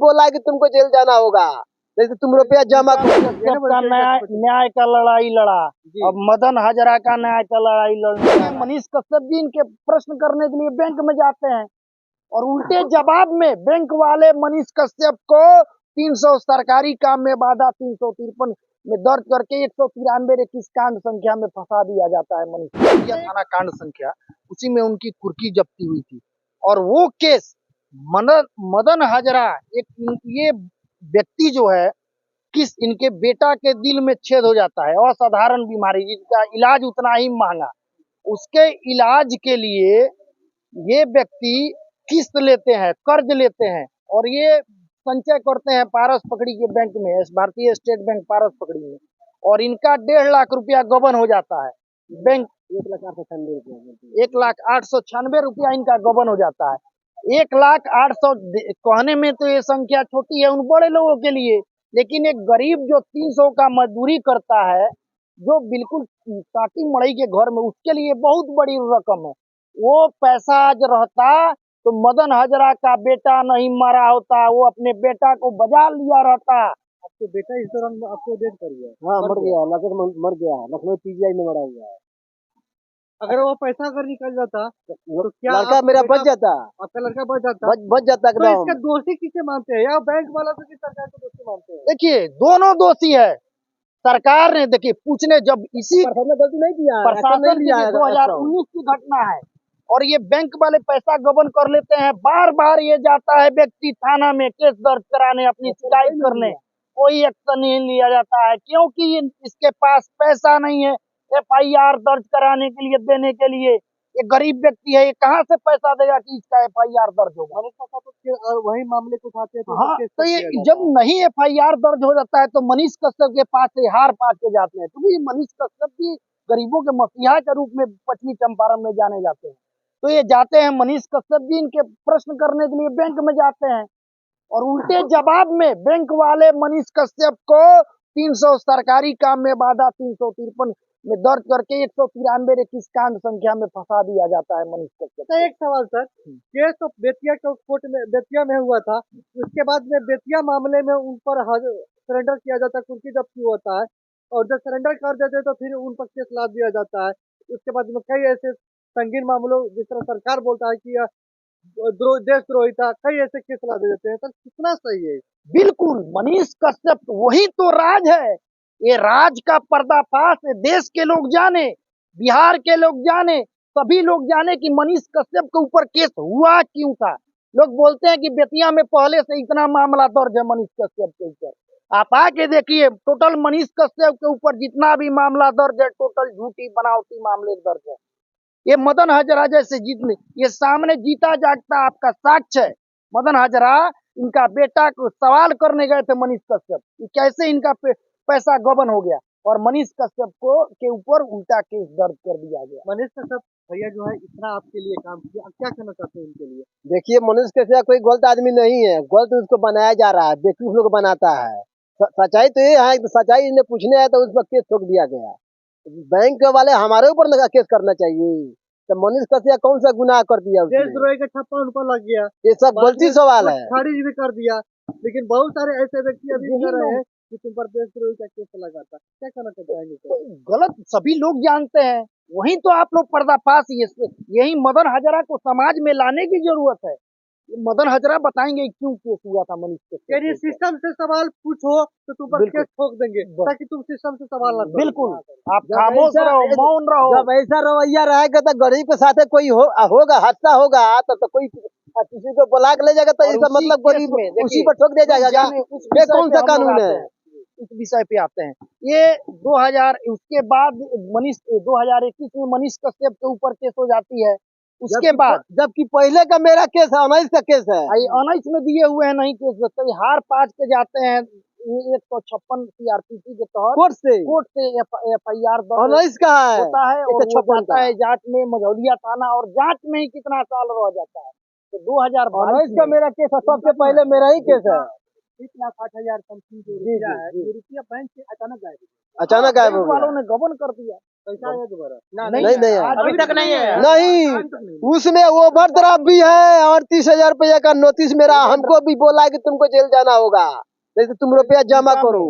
बोला है कि तुमको जेल जाना होगा, जैसे तुम रुपया जमा का न्याय का लड़ाई लड़ा, अब मदन हजरा का न्याय का लड़ाई लड़ना। मनीष कश्यप जी इनके प्रश्न करने के लिए बैंक में जाते हैं और उल्टे जवाब में बैंक वाले मनीष कश्यप को 300 सरकारी काम में बाधा 353 में दर्ज करके 193 21 कांड संख्या में फंसा दिया जाता है। मनीष थाना कांड संख्या, उसी में उनकी कुर्की जब्ती हुई थी और वो केस मदन हजरा एक ये व्यक्ति जो है, किस इनके बेटा के दिल में छेद हो जाता है, असाधारण बीमारी जिसका इलाज उतना ही महंगा, उसके इलाज के लिए ये व्यक्ति किस्त लेते हैं, कर्ज लेते हैं और ये संचय करते हैं पारस पकड़ी के बैंक में, भारतीय स्टेट बैंक पारस पकड़ी में, और इनका 1.5 लाख रुपया गबन हो जाता है। बैंक 1,896 रुपया इनका गबन हो जाता है। 1,800 कहने में तो ये संख्या छोटी है उन बड़े लोगों के लिए, लेकिन एक गरीब जो 300 का मजदूरी करता है, जो बिल्कुल काटी मड़ई के घर में, उसके लिए बहुत बड़ी रकम है। वो पैसा आज रहता तो मदन हजरा का बेटा नहीं मरा होता, वो अपने बेटा को बजा लिया रहता। आपके बेटा इस दौरान आपको डेथ कर गया? हाँ, मर गया, मर गया, लखनऊ पीजीआई में मरा हुआ है। अगर वो पैसा अगर निकल जाता तो क्या लड़का मेरा बच जाता? आपका लड़का बच जाता तो इसका दोषी किसे मानते हैं, या बैंक वाला तो कि सरकार को दोषी मानते हैं? देखिए, दोनों दोषी है। सरकार ने देखिए पूछने जब इसी गलती नहीं किया, प्रशासन ने 2019 की घटना है और ये बैंक वाले पैसा गबन कर लेते हैं, बार बार ये जाता है व्यक्ति थाना में केस दर्ज कराने, अपनी शिकायत करने, कोई एक्शन नहीं लिया जाता है क्योंकि इसके पास पैसा नहीं है FIR दर्ज कराने के लिए, देने के लिए। ये गरीब व्यक्ति है, ये कहाँ से पैसा देगा कि इसका FIR दर्ज होगा? वही मामले को उठाते हैं तो हाँ, तो ये जब नहीं FIR दर्ज हो जाता है तो मनीष कश्यप के पास से हार पाट के जाते हैं, क्योंकि मनीष कश्यप भी गरीबों के मसीहा के रूप में पश्चिमी चंपारण में जाने जाते हैं। तो ये जाते हैं मनीष कश्यप जी इनके प्रश्न करने के लिए बैंक में जाते हैं और उल्टे जवाब में बैंक वाले मनीष कश्यप को 300 सरकारी काम में बाधा 353 में दर्ज करके 193 21 कांड संख्या में फंसा दिया जाता है मनीष कश्यप। एक सवाल सर, केस तो बेतिया के कोर्ट में, बेतिया में हुआ था, उसके बाद में बेतिया मामले में उन पर सरेंडर किया जाता है, कुर्की जब्ती होता है और जब सरेंडर कर देते तो फिर उन पर केस लाद दिया जाता है। उसके बाद में कई ऐसे संगीन मामलों, जिस तरह सरकार बोलता है कि देशद्रोही था, कई ऐसे केस ला देते हैं, सर कितना सही है? बिल्कुल, मनीष कश्यप वही तो राज है। ये राज का पर्दाफाश देश के लोग जाने, बिहार के लोग जाने, सभी लोग जाने कि मनीष कश्यप के ऊपर केस हुआ क्यों था। लोग बोलते हैं कि बेतिया में पहले से इतना मामला दर्ज है मनीष कश्यप के ऊपर, आप आके देखिए टोटल मनीष कश्यप के ऊपर जितना भी मामला दर्ज है, टोटल झूठी बनावटी मामले दर्ज है। ये मदन हजरा जैसे जीतने, ये सामने जीता जागता आपका साक्ष्य है। मदन हजरा इनका बेटा को सवाल करने गए थे मनीष कश्यप कि कैसे इनका पैसा गबन हो गया और मनीष कश्यप को के ऊपर उल्टा केस दर्ज कर दिया गया। मनीष कश्यप भैया जो है इतना आपके लिए काम किया, आप क्या कहना चाहते हैं इनके लिए? देखिए, मनीष कश्यप कोई गलत आदमी नहीं है, गलत उसको बनाया जा रहा है, बेवकूफ लोग बनाता है। सच्चाई तो ये है, सच्चाई इन्हें पूछने आया तो उस पर केस ठोक दिया गया। बैंक वाले हमारे ऊपर लगा केस करना चाहिए, तो मनीष कश्यप कौन सा गुनाह कर दिया? देशद्रोही का ठप्पा उन पर लग गया, ये सब गलती सवाल है, खारिज भी कर दिया, लेकिन बहुत सारे ऐसे व्यक्ति अभी कर रहे हैं कि तुम पर देशद्रोही का केस लगाता। क्या कहना चाहेंगे? तो गलत सभी लोग जानते हैं, वही तो आप लोग पर्दाफाश, यही मदन हजरा को समाज में लाने की जरूरत है। मदन हजरा बताएंगे क्यों केस हुआ था मनीष कश्यप। यदि सिस्टम से सवाल पूछो तो तुम पर केस ठोक देंगे, ताकि तुम सिस्टम से सवाल ना करो। बिल्कुल, आप खामोश रहो, मौन रहो। जब ऐसा रवैया रहेगा तो गरीब के साथ कोई होगा, हादसा होगा तो कोई किसी को बुला के ले जाएगा, तो इसका मतलब गरीब उसी पर ठोक दिया जाएगा। ये कौन सा कानून है? इस विषय पे आते हैं, ये 2000 उसके बाद 2021 में मनीष कश्यप के ऊपर केस हो जाती है। उसके बाद जबकि पहले का मेरा केस है, 19 का केस है, 19 में दिए हुए हैं, नहीं केस तो हार पाट के जाते हैं। 156 CRPC के तहत कोर्ट से FIR 19 का है होता है और जाता है जांच में मझौलिया थाना, और जांच में ही कितना साल रह जाता है। तो 2022 का मेरा केस है, सबसे पहले मेरा ही केस है। 1,08,000 समथिंग जो रुपया है, ये रुपया बैंक से अचानक गायब वालों ने गबन कर दिया। पैसा आया दोबारा? नहीं नहीं आया। अभी तक नहीं है। नहीं, उसमें ओवरड्राफ्ट भी है और 30,000 रुपया का नोटिस मेरा हमको भी बोला है कि तुमको जेल जाना होगा, नहीं तो तुम रुपया जमा करो।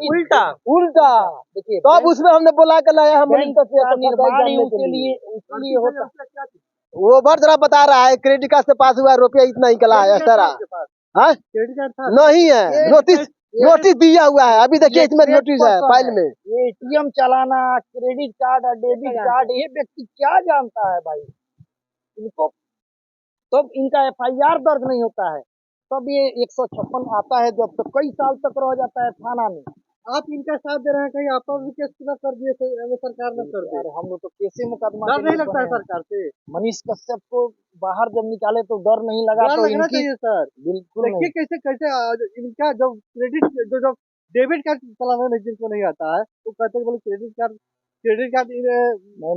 उल्टा उल्टा देखिए, तब उसमें हमने बोला के लाया हम बैंक का निर्माण ही उसके लिए होता है। ओवरड्राफ्ट बता रहा है, क्रेडिट कार्ड से पास हुआ रुपया इतना निकला है एक्स्ट्रा। हाँ क्रेडिट कार्ड था? नहीं है, नोटिस दिया हुआ है, अभी देखिए इसमें नोटिस है फाइल में। ये एटीएम चलाना, क्रेडिट कार्ड और डेबिट कार्ड, ये व्यक्ति क्या जानता है भाई? इनको तब इनका एफआईआर दर्ज नहीं होता है, तब ये 156 आता है, जब तक कई साल तक रह जाता है थाना में। आप इनका साथ दे रहे हैं, कहीं आप भी केस न कर दिए तो सरकार न कर दे? अरे हम लोग तो कैसे मुकदमा डर नहीं लगता है सरकार से? मनीष कश्यप को बाहर जब निकाले तो डर नहीं लगा? डर तो लगना इनकी चाहिए सर। बिल्कुल देखिए कैसे कैसे इनका जब क्रेडिट जो डेबिट कार्ड चलाना नहीं जिनको नहीं आता है तो कहते हैं बोले क्रेडिट कार्ड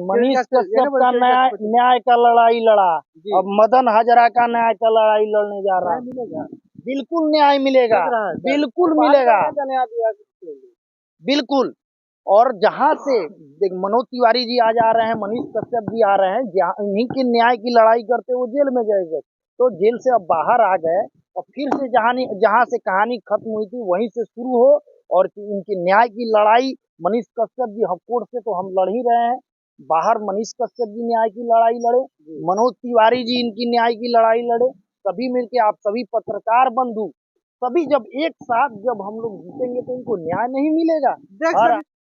मनीष कश्यप का न्याय का लड़ाई लड़ा, अब मदन हजरा का न्याय का लड़ाई लड़ने जा रहा है। मिलेगा, बिल्कुल न्याय मिलेगा, बिल्कुल मिलेगा, बिल्कुल। और जहाँ से देख मनोज तिवारी जी आ जा रहे हैं, मनीष कश्यप जी आ रहे हैं, जहाँ इन्हीं के न्याय की लड़ाई करते वो जेल में जाएंगे, तो जेल से अब बाहर आ गए और फिर से जहाँ से कहानी खत्म हुई थी वहीं से शुरू हो और इनके न्याय की लड़ाई। मनीष कश्यप जी कोर्ट से तो हम लड़ ही रहे हैं, बाहर मनीष कश्यप जी न्याय की लड़ाई लड़े, मनोज तिवारी जी इनकी न्याय की लड़ाई लड़े, सभी मिलके आप सभी पत्रकार बंधु सभी जब एक साथ जब हम लोग जीतेंगे तो इनको न्याय नहीं मिलेगा। देख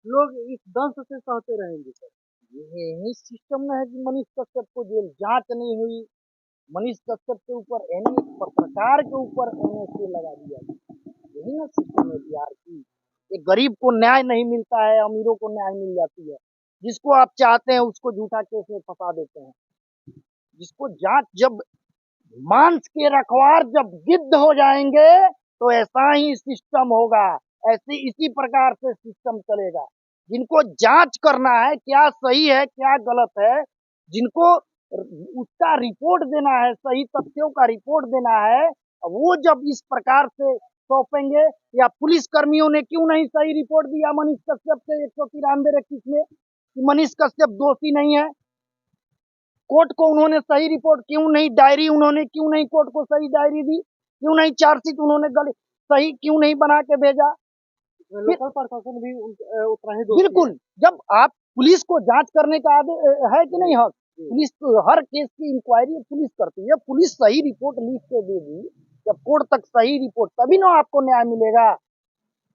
लोग इस दंश से सहते रहेंगे सर। यही सिस्टम में है कि मनीष कश्यप को जेल जांच नहीं हुई, मनीष कश्यप के ऊपर पत्रकार के ऊपर एनएसए लगा दिया, यही ना सिस्टम है बिहार की। एक गरीब को न्याय नहीं मिलता है, अमीरों को न्याय मिल जाती है, जिसको आप चाहते हैं उसको झूठा केस में फंसा देते हैं, जिसको जांच जब मांस के रखवार जब गिद्ध हो जाएंगे तो ऐसा ही सिस्टम होगा, ऐसे इसी प्रकार से सिस्टम चलेगा। जिनको जांच करना है क्या सही है क्या गलत है, जिनको उसका रिपोर्ट देना है, सही तथ्यों का रिपोर्ट देना है, वो जब इस प्रकार से सौंपेंगे, या पुलिस कर्मियों ने क्यों नहीं सही रिपोर्ट दिया मनीष कश्यप के 193 में कि मनीष कश्यप दोषी नहीं है, कोर्ट को उन्होंने सही रिपोर्ट क्यों नहीं, डायरी उन्होंने क्यों नहीं कोर्ट को सही डायरी दी, क्यों नहीं चार्जशीट उन्होंने सही क्यों नहीं बना के भेजा? लोकल प्रशासन भी उतना ही दोषी बिल्कुल, जब आप पुलिस को जांच करने का आदेश है कि नहीं हक, पुलिस हर केस की इंक्वायरी पुलिस करती है, पुलिस सही रिपोर्ट लिख के देगी, जब कोर्ट तक सही रिपोर्ट तभी ना आपको न्याय मिलेगा।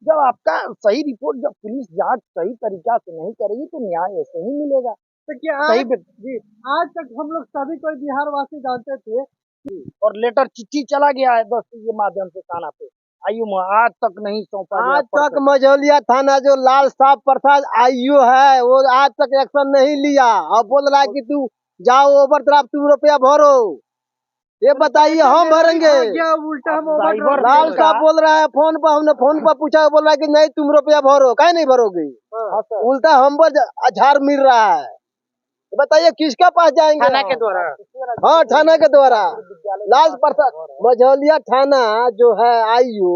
जब आपका सही रिपोर्ट जब पुलिस जांच सही तरीका से नहीं करेगी तो न्याय ऐसे ही मिलेगा। तो क्या आज तक हम लोग सभी कोई बिहार वासी जानते थे और लेटर चिट्ठी चला गया है 10 के माध्यम से थाना पे, आयु आज तक नहीं सौंपा, आज तक मझौलिया थाना जो लाल साहब प्रसाद आईओ है वो आज तक एक्शन नहीं लिया और बोल रहा है कि तू जाओ ओवरड्राफ्ट तुम रुपया भरो, ये बताइए हम भरेंगे। उल्टा लाल साहब बोल रहा है फोन पर, हमने फोन पर पूछा, बोल रहा है कि नहीं तुम रुपया भरो, काहे नहीं भरोगे, उल्टा हम पर झाड़ मिल रहा है। बताइए किसका पास जाएंगे? थाना के द्वारा, हाँ थाना के द्वारा, लाल प्रसाद मझौलिया थाना जो है आईओ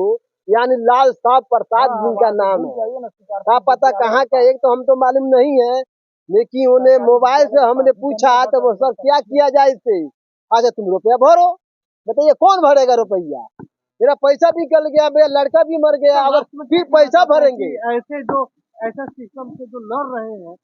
यानी लाल साहब प्रसाद जिनका नाम है, क्या पता कहाँ का, एक तो हम तो मालूम नहीं है, लेकिन उन्हें मोबाइल से हमने पूछा तो वो सर क्या किया जाए इससे, अच्छा तुम रुपया भरो। बताइए कौन भरेगा रुपया, मेरा पैसा भी निकल गया, मेरा लड़का भी मर गया, अगर फिर पैसा भरेंगे। ऐसे जो ऐसा सिस्टम से जो लड़ रहे हैं